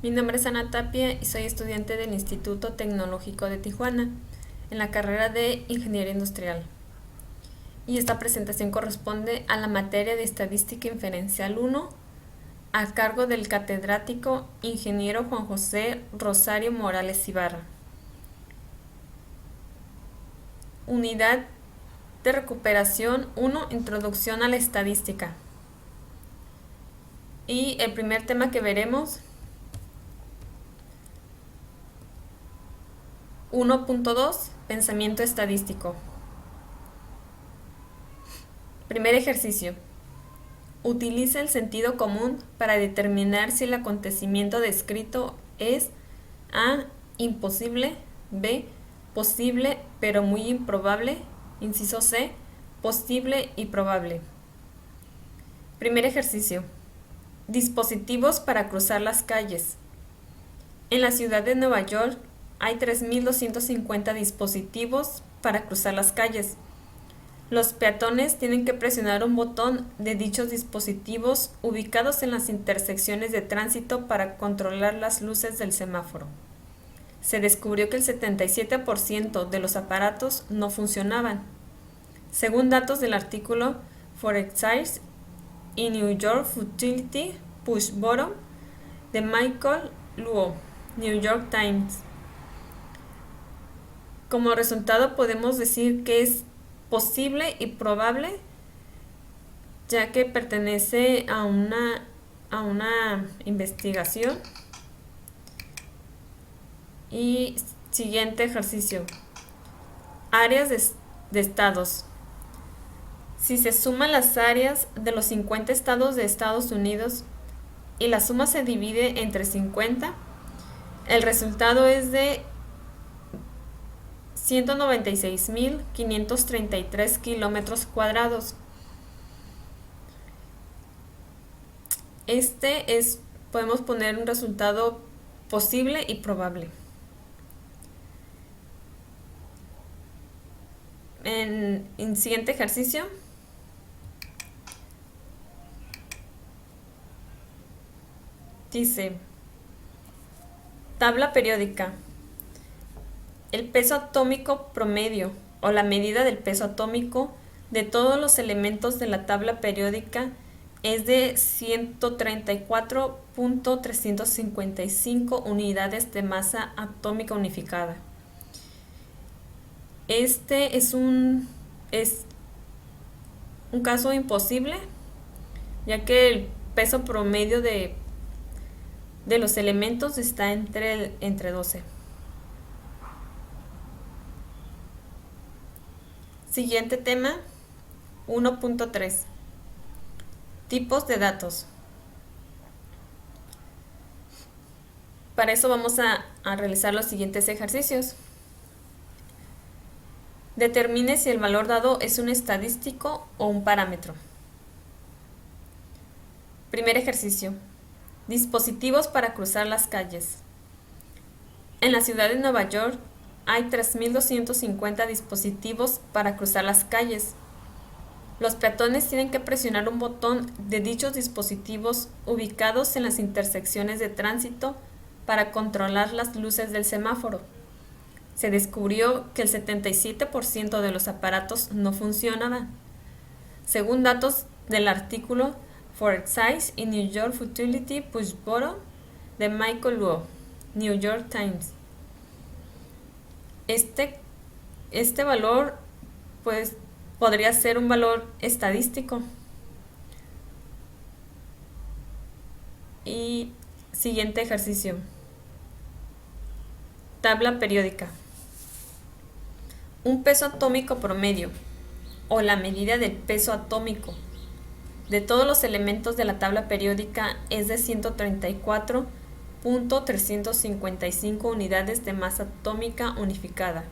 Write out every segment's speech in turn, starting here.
Mi nombre es Ana Tapia y soy estudiante del Instituto Tecnológico de Tijuana, en la carrera de Ingeniería Industrial. Y esta presentación corresponde a la materia de Estadística Inferencial 1, a cargo del catedrático Ingeniero Juan José Rosario Morales Ibarra. Unidad de Recuperación 1, Introducción a la Estadística. Y el primer tema que veremos 1.2 Pensamiento estadístico. Primer ejercicio. Utiliza el sentido común para determinar si el acontecimiento descrito es A. Imposible, B. Posible pero muy improbable, inciso C. Posible y probable. Primer ejercicio. Dispositivos para cruzar las calles. En la ciudad de Nueva York hay 3.250 dispositivos para cruzar las calles. Los peatones tienen que presionar un botón de dichos dispositivos ubicados en las intersecciones de tránsito para controlar las luces del semáforo. Se descubrió que el 77% de los aparatos no funcionaban. Según datos del artículo For Exercise in New York Futility Push Bottom de Michael Luo, New York Times. Como resultado podemos decir que es posible y probable, ya que pertenece a una investigación. Y siguiente ejercicio. Áreas de estados. Si se suman las áreas de los 50 estados de Estados Unidos y la suma se divide entre 50, el resultado es de 196.533 kilómetros cuadrados. Podemos poner un resultado posible y probable. En el siguiente ejercicio, dice, tabla periódica. El peso atómico promedio o la medida del peso atómico de todos los elementos de la tabla periódica es de 134.355 unidades de masa atómica unificada. Este es un caso imposible, ya que el peso promedio de los elementos está entre 12. Siguiente tema, 1.3. Tipos de datos. Para eso vamos a realizar los siguientes ejercicios. Determine si el valor dado es un estadístico o un parámetro. Primer ejercicio. Dispositivos para cruzar las calles. En la ciudad de Nueva York hay 3.250 dispositivos para cruzar las calles. Los peatones tienen que presionar un botón de dichos dispositivos ubicados en las intersecciones de tránsito para controlar las luces del semáforo. Se descubrió que el 77% de los aparatos no funcionaban. Según datos del artículo For Exercise in New York Futility Push Bottom de Michael Luo, New York Times. Este valor pues podría ser un valor estadístico. Y siguiente ejercicio. Tabla periódica. Un peso atómico promedio o la medida del peso atómico de todos los elementos de la tabla periódica es de 134.355 unidades de masa atómica unificada.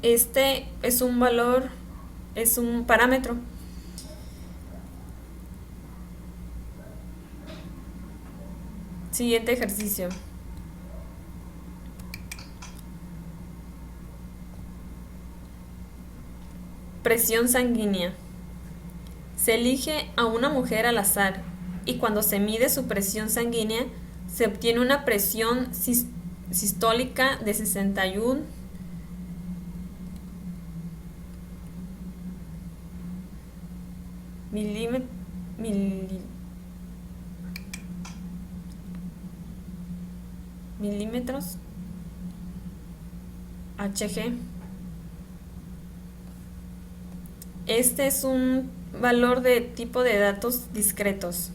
Este es un valor, es un parámetro. Siguiente ejercicio. Presión sanguínea. Se elige a una mujer al azar y cuando se mide su presión sanguínea se obtiene una presión sistólica de 61 milímetros Hg. Este es un valor de tipo de datos discretos.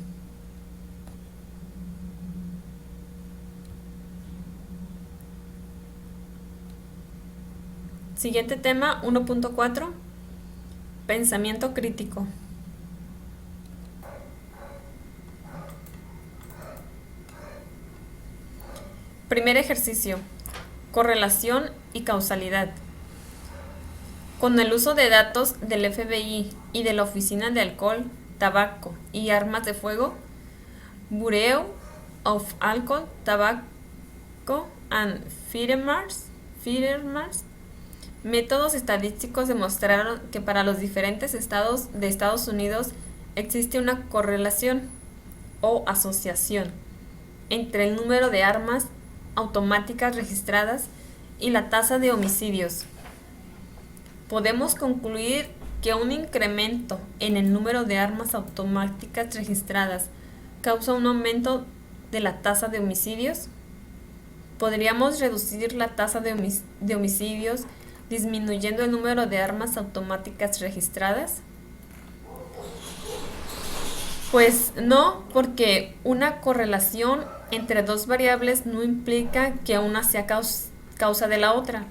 Siguiente tema, 1.4. Pensamiento crítico. Primer ejercicio. Correlación y causalidad. Con el uso de datos del FBI y de la Oficina de Alcohol, Tabaco y Armas de Fuego, Bureau of Alcohol, Tobacco and Firearms, métodos estadísticos demostraron que para los diferentes estados de Estados Unidos existe una correlación o asociación entre el número de armas automáticas registradas y la tasa de homicidios. Podemos concluir que un incremento en el número de armas automáticas registradas causa un aumento de la tasa de homicidios. ¿Podríamos reducir la tasa de homicidios disminuyendo el número de armas automáticas registradas? Pues no, porque una correlación entre dos variables no implica que una sea causa de la otra.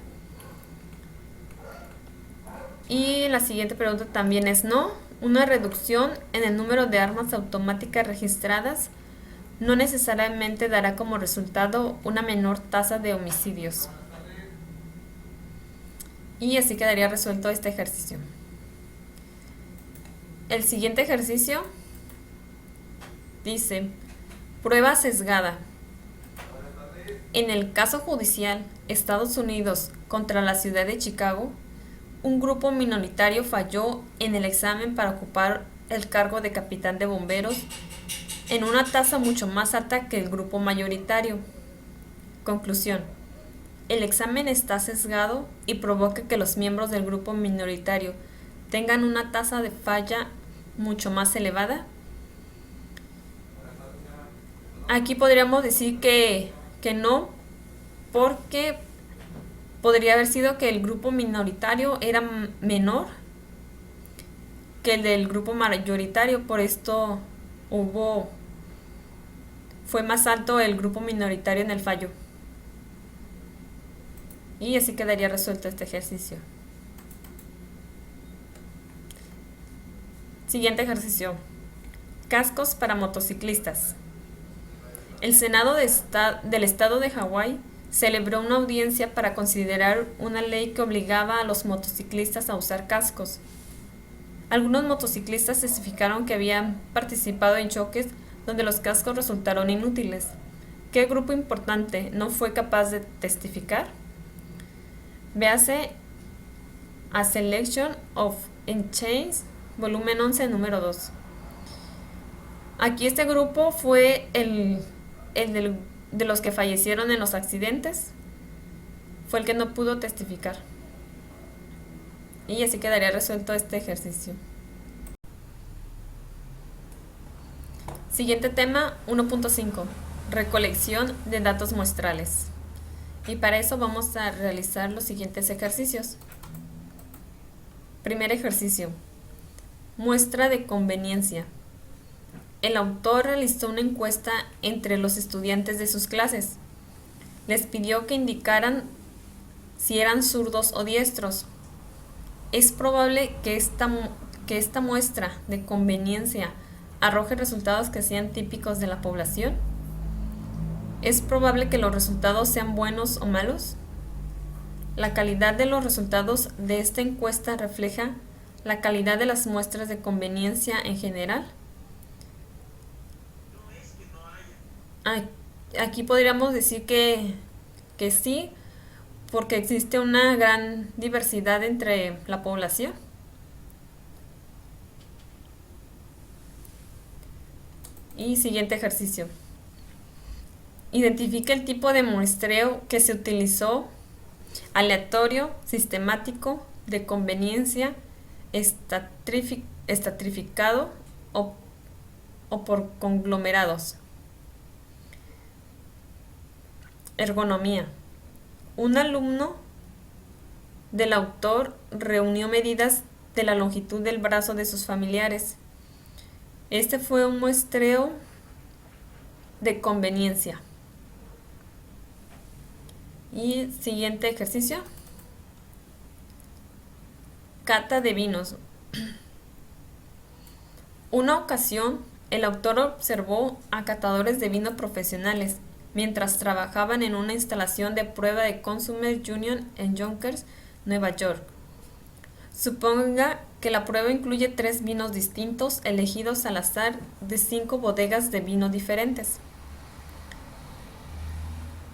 Y la siguiente pregunta también es no. Una reducción en el número de armas automáticas registradas no necesariamente dará como resultado una menor tasa de homicidios. Y así quedaría resuelto este ejercicio. El siguiente ejercicio dice, prueba sesgada. En el caso judicial Estados Unidos contra la ciudad de Chicago, un grupo minoritario falló en el examen para ocupar el cargo de capitán de bomberos en una tasa mucho más alta que el grupo mayoritario. Conclusión. El examen está sesgado y provoca que los miembros del grupo minoritario tengan una tasa de falla mucho más elevada. Aquí podríamos decir que no, porque podría haber sido que el grupo minoritario era menor que el del grupo mayoritario, por esto fue más alto el grupo minoritario en el fallo. Y así quedaría resuelto este ejercicio. Siguiente ejercicio. Cascos para motociclistas. El Senado del Estado de Hawái celebró una audiencia para considerar una ley que obligaba a los motociclistas a usar cascos. Algunos motociclistas testificaron que habían participado en choques donde los cascos resultaron inútiles. ¿Qué grupo importante no fue capaz de testificar? Véase A Selection of Chains, volumen 11, número 2. Aquí este grupo fue el de los que fallecieron en los accidentes, fue el que no pudo testificar. Y así quedaría resuelto este ejercicio. Siguiente tema, 1.5. Recolección de datos muestrales. Y para eso vamos a realizar los siguientes ejercicios. Primer ejercicio. Muestra de conveniencia. El autor realizó una encuesta entre los estudiantes de sus clases. Les pidió que indicaran si eran zurdos o diestros. Es probable que esta muestra de conveniencia arroje resultados que sean típicos de la población. ¿Es probable que los resultados sean buenos o malos? La calidad de los resultados de esta encuesta refleja la calidad de las muestras de conveniencia en general. Aquí podríamos decir que sí, porque existe una gran diversidad entre la población. Y siguiente ejercicio. Identifica el tipo de muestreo que se utilizó: aleatorio, sistemático, de conveniencia, estratificado o por conglomerados. Ergonomía. Un alumno del autor reunió medidas de la longitud del brazo de sus familiares. Este fue un muestreo de conveniencia. Y siguiente ejercicio. Cata de vinos. Una ocasión, el autor observó a catadores de vino profesionales mientras trabajaban en una instalación de prueba de Consumer Union en Yonkers, Nueva York. Suponga que la prueba incluye 3 vinos distintos elegidos al azar de 5 bodegas de vino diferentes.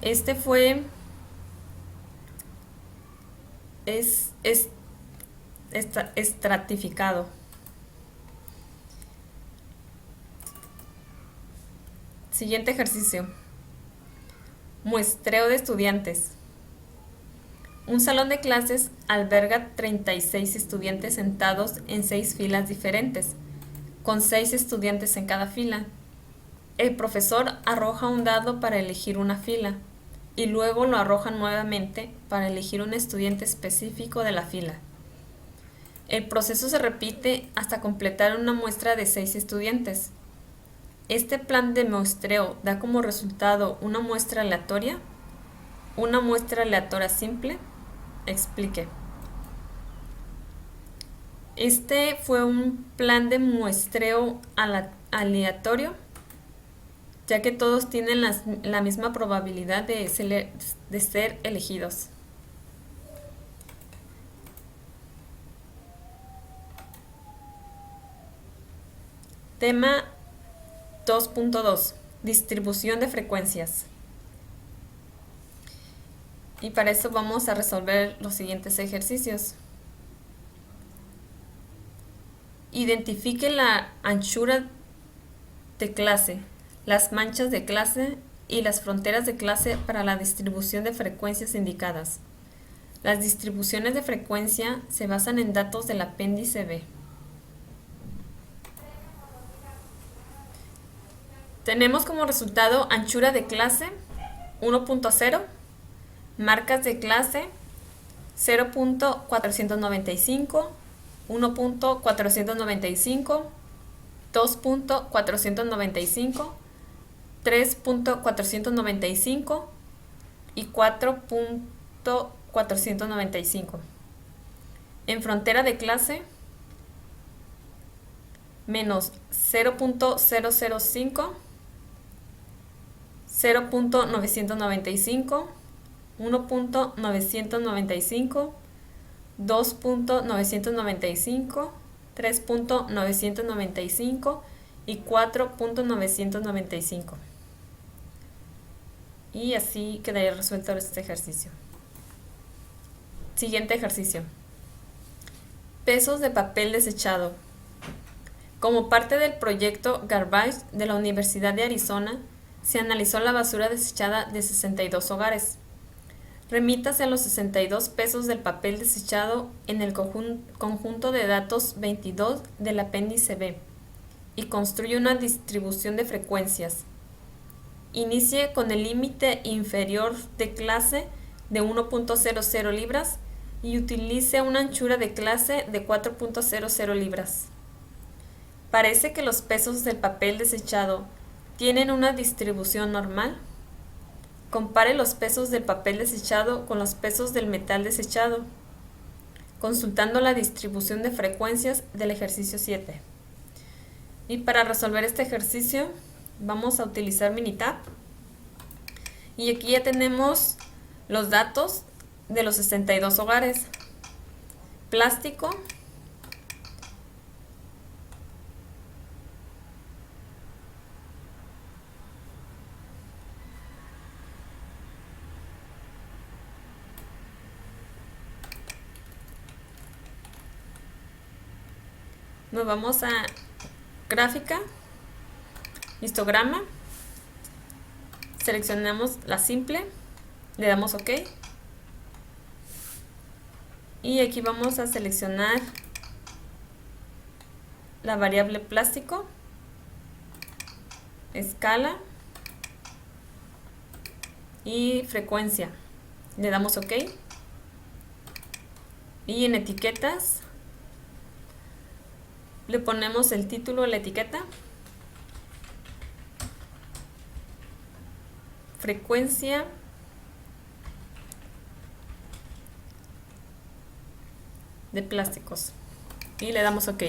Este fue estratificado. Siguiente ejercicio. Muestreo de estudiantes. Un salón de clases alberga 36 estudiantes sentados en 6 filas diferentes, con 6 estudiantes en cada fila. El profesor arroja un dado para elegir una fila y luego lo arroja nuevamente para elegir un estudiante específico de la fila. El proceso se repite hasta completar una muestra de 6 estudiantes. Este plan de muestreo da como resultado una muestra aleatoria, una muestra aleatoria simple. Explique. Este fue un plan de muestreo aleatorio, ya que todos tienen la misma probabilidad de ser elegidos. Tema 2.2. Distribución de frecuencias. Y para eso vamos a resolver los siguientes ejercicios. Identifique la anchura de clase, las manchas de clase y las fronteras de clase para la distribución de frecuencias indicadas. Las distribuciones de frecuencia se basan en datos del apéndice B. Tenemos como resultado anchura de clase 1.0, marcas de clase 0.495, 1.495, 2.495, 3.495 y 4.495. En frontera de clase menos 0.005, 0.995, 1.995, 2.995, 3.995 y 4.995. Y así quedaría resuelto este ejercicio. Siguiente ejercicio. Pesos de papel desechado. Como parte del proyecto Garbage de la Universidad de Arizona, se analizó la basura desechada de 62 hogares. Remítase a los 62 pesos del papel desechado en el conjunto de datos 22 del apéndice B y construye una distribución de frecuencias. Inicie con el límite inferior de clase de 1.00 libras y utilice una anchura de clase de 4.00 libras. Parece que los pesos del papel desechado tienen una distribución normal. Compare los pesos del papel desechado con los pesos del metal desechado, consultando la distribución de frecuencias del ejercicio 7. Y para resolver este ejercicio vamos a utilizar Minitab. Y aquí ya tenemos los datos de los 62 hogares. Plástico, nos vamos a gráfica, histograma, seleccionamos la simple, le damos OK y aquí vamos a seleccionar la variable plástico, escala y frecuencia, le damos OK y en etiquetas le ponemos el título de la etiqueta, frecuencia de plásticos y le damos OK.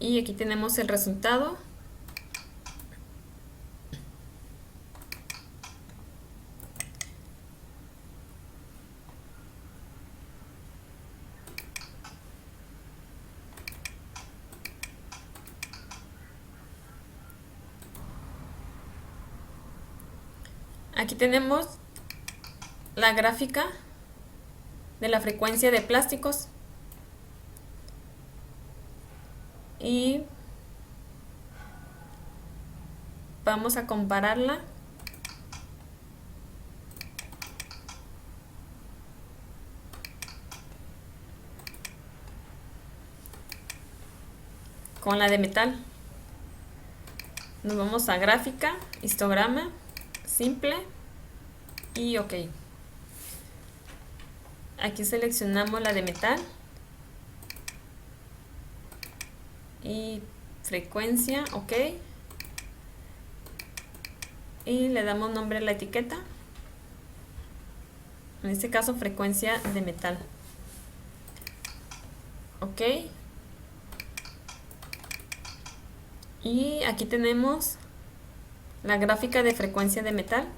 Y aquí tenemos el resultado. Aquí tenemos la gráfica de la frecuencia de plásticos y vamos a compararla con la de metal. Nos vamos a gráfica, histograma, simple y OK. Aquí seleccionamos la de metal y frecuencia, OK, y le damos nombre a la etiqueta, en este caso frecuencia de metal, OK. Y aquí tenemos la gráfica de frecuencia de metal.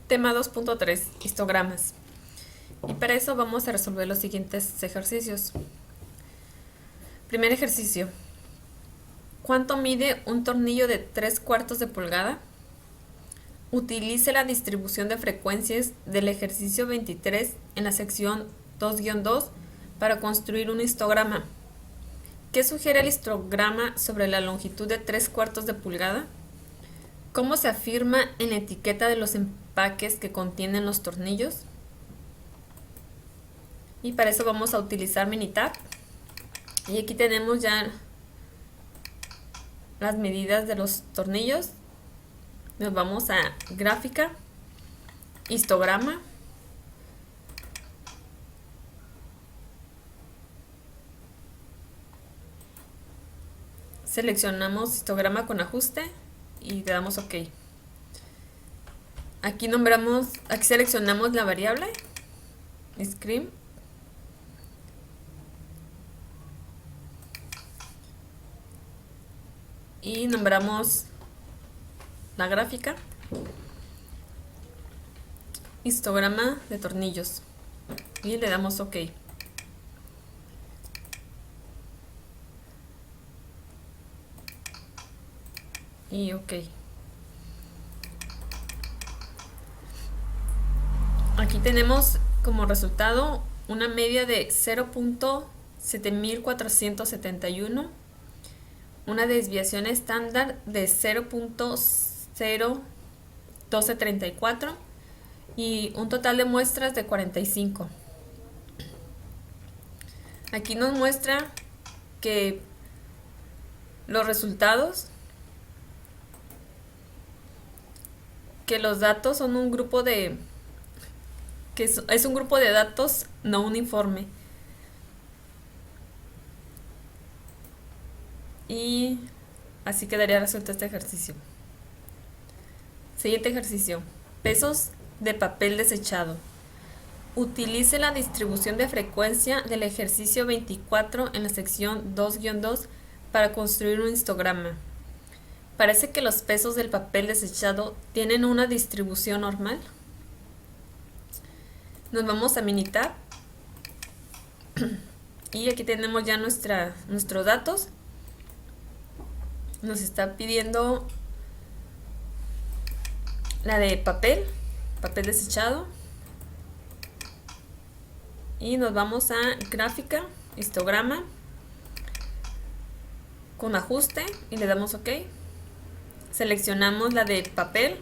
Tema 2.3, histogramas. Y para eso vamos a resolver los siguientes ejercicios. Primer ejercicio. ¿Cuánto mide un tornillo de 3/4 de pulgada? Utilice la distribución de frecuencias del ejercicio 23 en la sección 2-2 para construir un histograma. ¿Qué sugiere el histograma sobre la longitud de 3/4 de pulgada? ¿Cómo se afirma en la etiqueta de los empaques que contienen los tornillos? Y para eso vamos a utilizar Minitab. Y aquí tenemos ya las medidas de los tornillos. Nos vamos a gráfica, histograma, seleccionamos histograma con ajuste y le damos OK. Aquí seleccionamos la variable screen y nombramos la gráfica histograma de tornillos y le damos OK. Y OK. Aquí tenemos como resultado una media de 0.7471, una desviación estándar de 0.01234 y un total de muestras de 45. Aquí nos muestra que los resultados, que los datos son un grupo de es un grupo de datos no uniforme. Y así quedaría resuelto este ejercicio. Siguiente ejercicio. Pesos de papel desechado. Utilice la distribución de frecuencia del ejercicio 24 en la sección 2-2 para construir un histograma. Parece que los pesos del papel desechado tienen una distribución normal. Nos vamos a Minitab y aquí tenemos ya nuestros datos. Nos está pidiendo la de papel desechado. Y nos vamos a gráfica, histograma, con ajuste y le damos OK. Seleccionamos la de papel,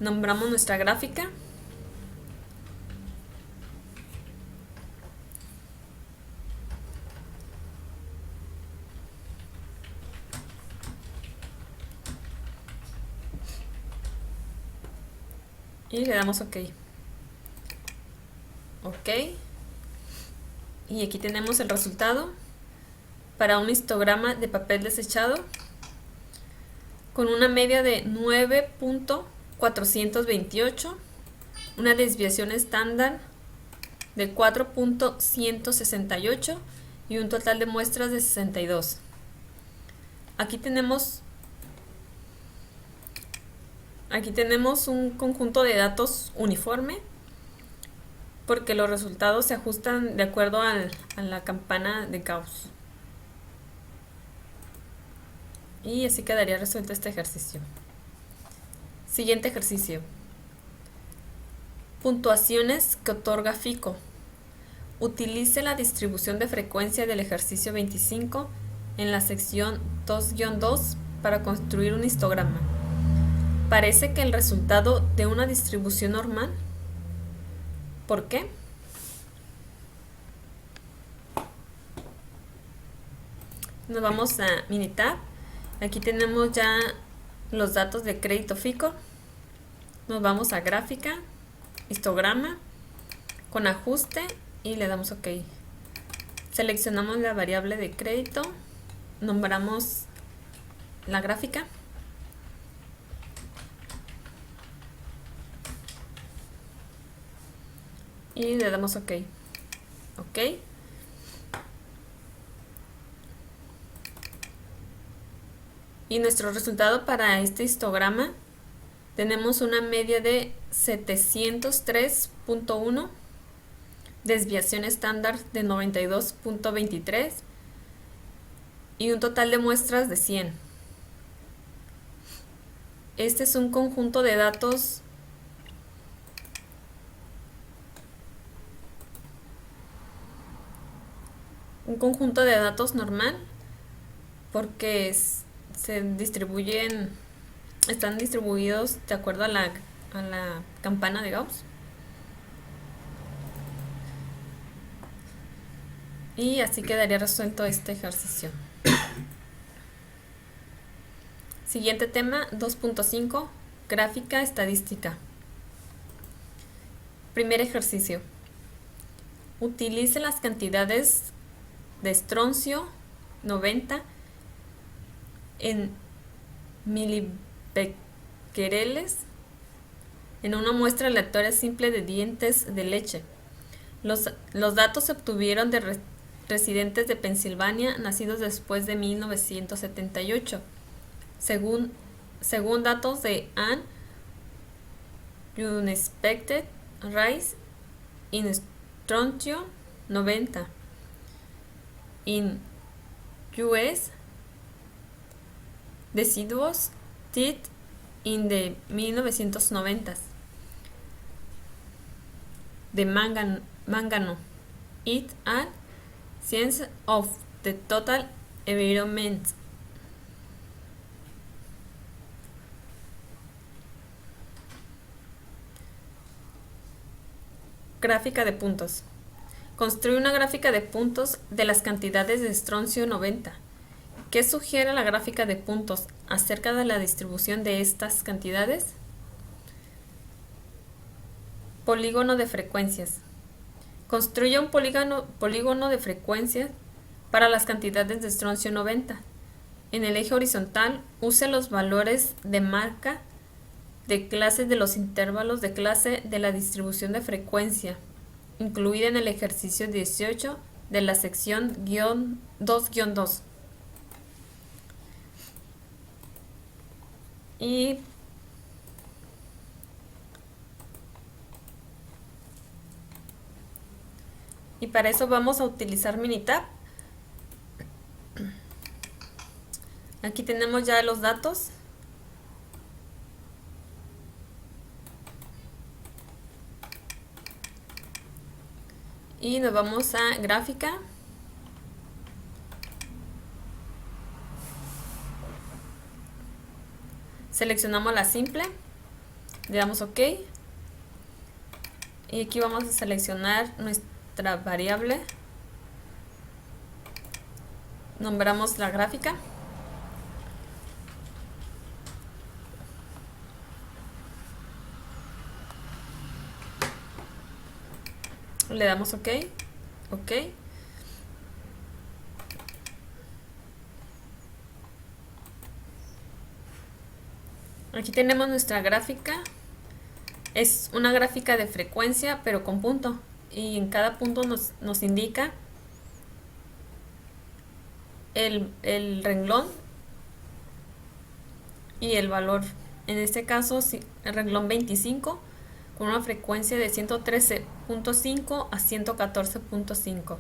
nombramos nuestra gráfica. Y le damos OK. OK. Y aquí tenemos el resultado para un histograma de papel desechado con una media de 9.428, una desviación estándar de 4.168 y un total de muestras de 62. Aquí tenemos un conjunto de datos uniforme porque los resultados se ajustan de acuerdo a la campana de Gauss. Y así quedaría resuelto este ejercicio. Siguiente ejercicio. Puntuaciones que otorga FICO. Utilice la distribución de frecuencia del ejercicio 25 en la sección 2-2 para construir un histograma. Parece que el resultado de una distribución normal. ¿Por qué? Nos vamos a Minitab. Aquí tenemos ya los datos de crédito FICO. Nos vamos a gráfica, histograma, con ajuste y le damos OK. Seleccionamos la variable de crédito, nombramos la gráfica. Y le damos OK. OK. Y nuestro resultado para este histograma tenemos una media de 703.1, desviación estándar de 92.23 y un total de muestras de 100. Este es un conjunto de datos normal porque están distribuidos de acuerdo a la campana de Gauss. Y así quedaría resuelto este ejercicio. Siguiente tema, 2.5, gráfica estadística. Primer ejercicio. Utilice las cantidades de estroncio 90 en milibecquereles en una muestra aleatoria simple de dientes de leche. Los datos se obtuvieron de residentes de Pensilvania nacidos después de 1978, según datos de An Unexpected Rise in Strontium 90 in US Deciduous Teeth in the 1990s de Mangano et al. Science of the Total Environment. Gráfica de puntos. Construye una gráfica de puntos de las cantidades de estroncio 90. ¿Qué sugiere la gráfica de puntos acerca de la distribución de estas cantidades? Polígono de frecuencias. Construye un polígono de frecuencias para las cantidades de estroncio 90. En el eje horizontal, use los valores de marca de clase de los intervalos de clase de la distribución de frecuencia, incluida en el ejercicio 18 de la sección 2-2. Y para eso vamos a utilizar Minitab. Aquí tenemos ya los datos. Y nos vamos a gráfica. Seleccionamos la simple. Le damos OK. Y aquí vamos a seleccionar nuestra variable. Nombramos la gráfica. Le damos OK. OK. Aquí tenemos nuestra gráfica. Es una gráfica de frecuencia, pero con punto. Y en cada punto nos indica el renglón y el valor. En este caso, el renglón 25 con una frecuencia de 113.5 a 114.5.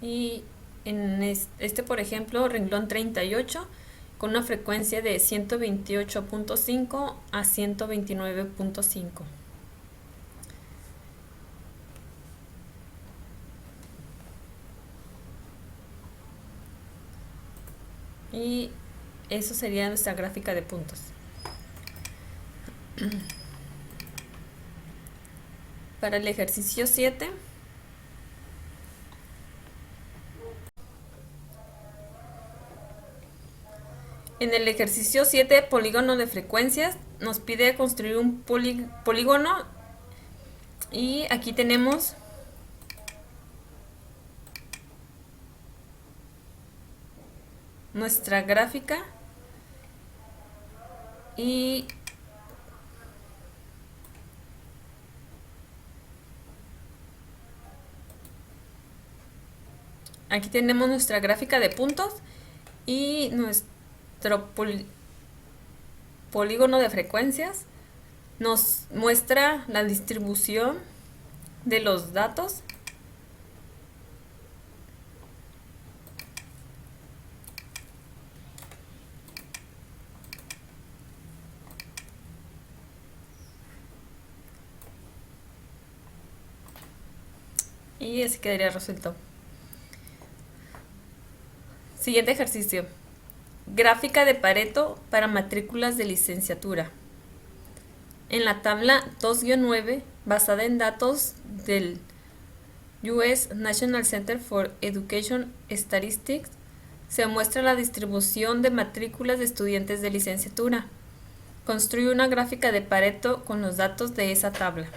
Y en este, por ejemplo, renglón 38 con una frecuencia de 128.5 a 129.5. Y eso sería nuestra gráfica de puntos. Para el ejercicio 7, en el ejercicio 7, polígono de frecuencias, nos pide construir un polígono. Y aquí tenemos nuestra gráfica. Y aquí tenemos nuestra gráfica de puntos y nuestro polígono de frecuencias. Nos muestra la distribución de los datos. Y así quedaría resuelto. Siguiente ejercicio. Gráfica de Pareto para matrículas de licenciatura. En la tabla 2-9, basada en datos del US National Center for Education Statistics, se muestra la distribución de matrículas de estudiantes de licenciatura. Construye una gráfica de Pareto con los datos de esa tabla.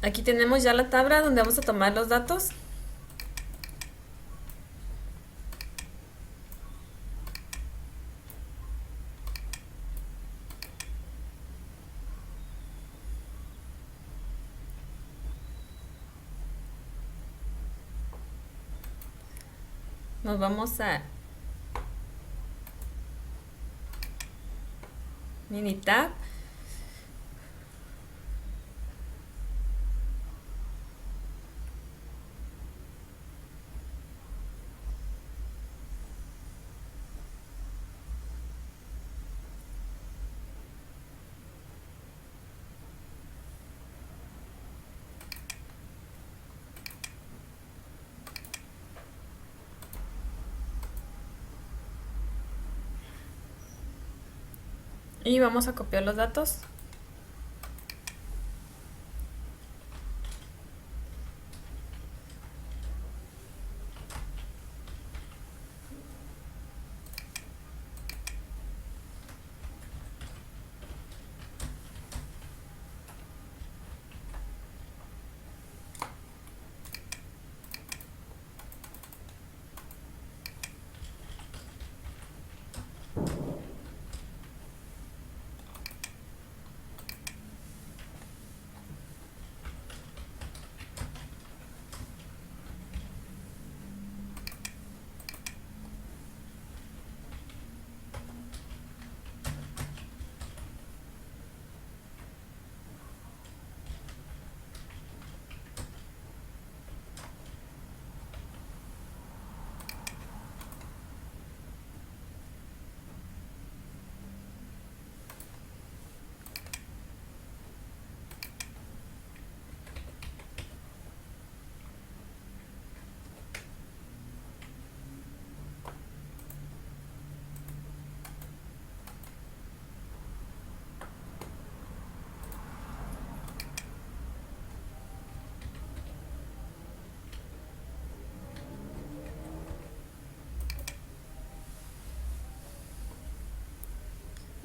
Aquí tenemos ya la tabla donde vamos a tomar los datos. Nos vamos a Minitab. Y vamos a copiar los datos.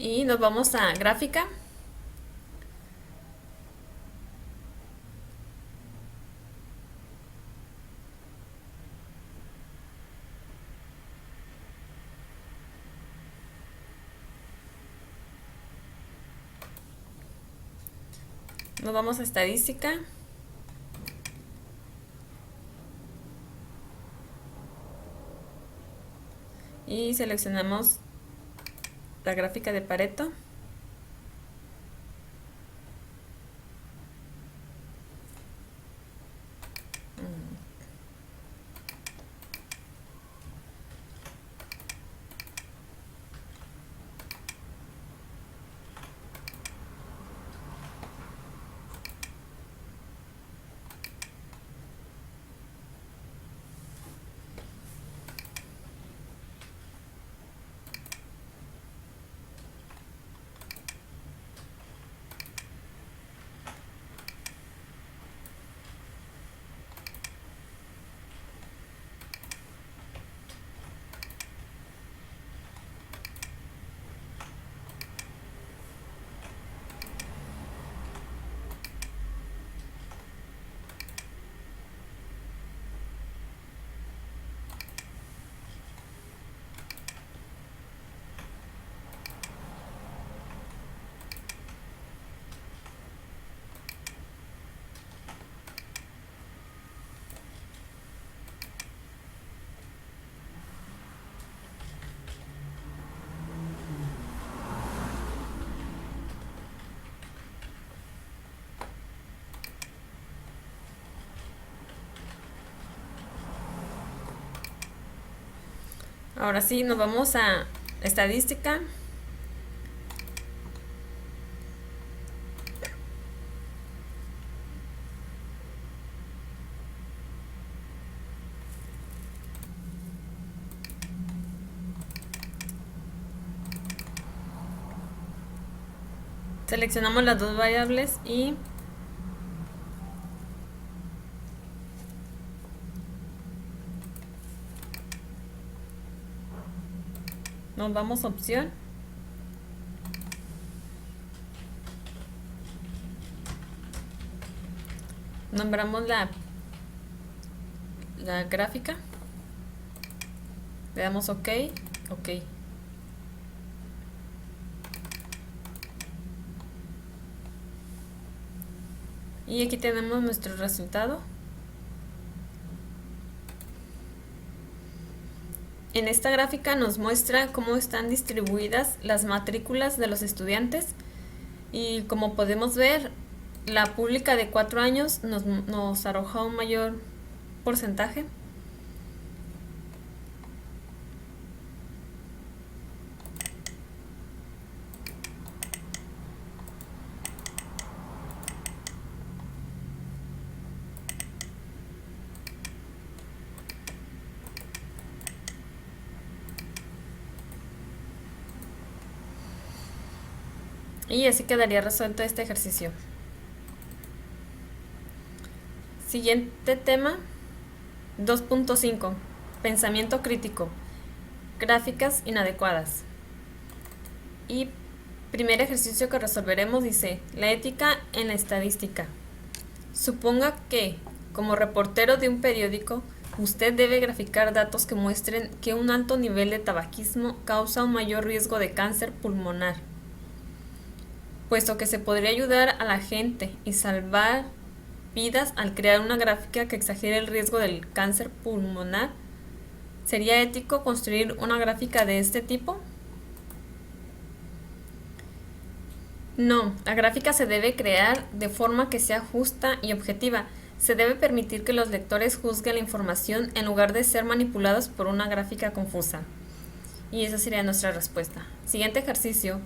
Y nos vamos a gráfica. Nos vamos a estadística. Y seleccionamos la gráfica de Pareto. Ahora sí, nos vamos a estadística. Seleccionamos las dos variables y nos vamos a opción. Nombramos la gráfica. Le damos OK. OK. Y aquí tenemos nuestro resultado. En esta gráfica nos muestra cómo están distribuidas las matrículas de los estudiantes y como podemos ver, la pública de 4 años nos arroja un mayor porcentaje. Y así quedaría resuelto este ejercicio. Siguiente tema, 2.5. Pensamiento crítico. Gráficas inadecuadas. Y primer ejercicio que resolveremos dice, la ética en la estadística. Suponga que, como reportero de un periódico, usted debe graficar datos que muestren que un alto nivel de tabaquismo causa un mayor riesgo de cáncer pulmonar. Puesto que se podría ayudar a la gente y salvar vidas al crear una gráfica que exagere el riesgo del cáncer pulmonar, ¿sería ético construir una gráfica de este tipo? No, la gráfica se debe crear de forma que sea justa y objetiva. Se debe permitir que los lectores juzguen la información en lugar de ser manipulados por una gráfica confusa. Y esa sería nuestra respuesta. Siguiente ejercicio.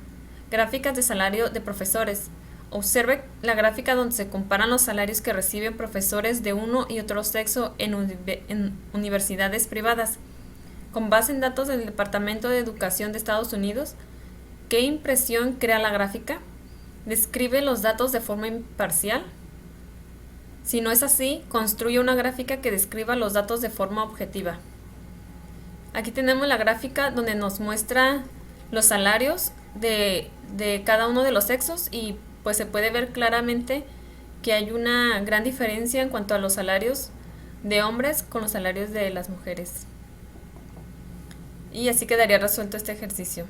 Gráficas de salario de profesores. Observe la gráfica donde se comparan los salarios que reciben profesores de uno y otro sexo en universidades privadas. Con base en datos del Departamento de Educación de Estados Unidos, ¿qué impresión crea la gráfica? ¿Describe los datos de forma imparcial? Si no es así, construye una gráfica que describa los datos de forma objetiva. Aquí tenemos la gráfica donde nos muestra los salarios de cada uno de los sexos y pues se puede ver claramente que hay una gran diferencia en cuanto a los salarios de hombres con los salarios de las mujeres. Y así quedaría resuelto este ejercicio.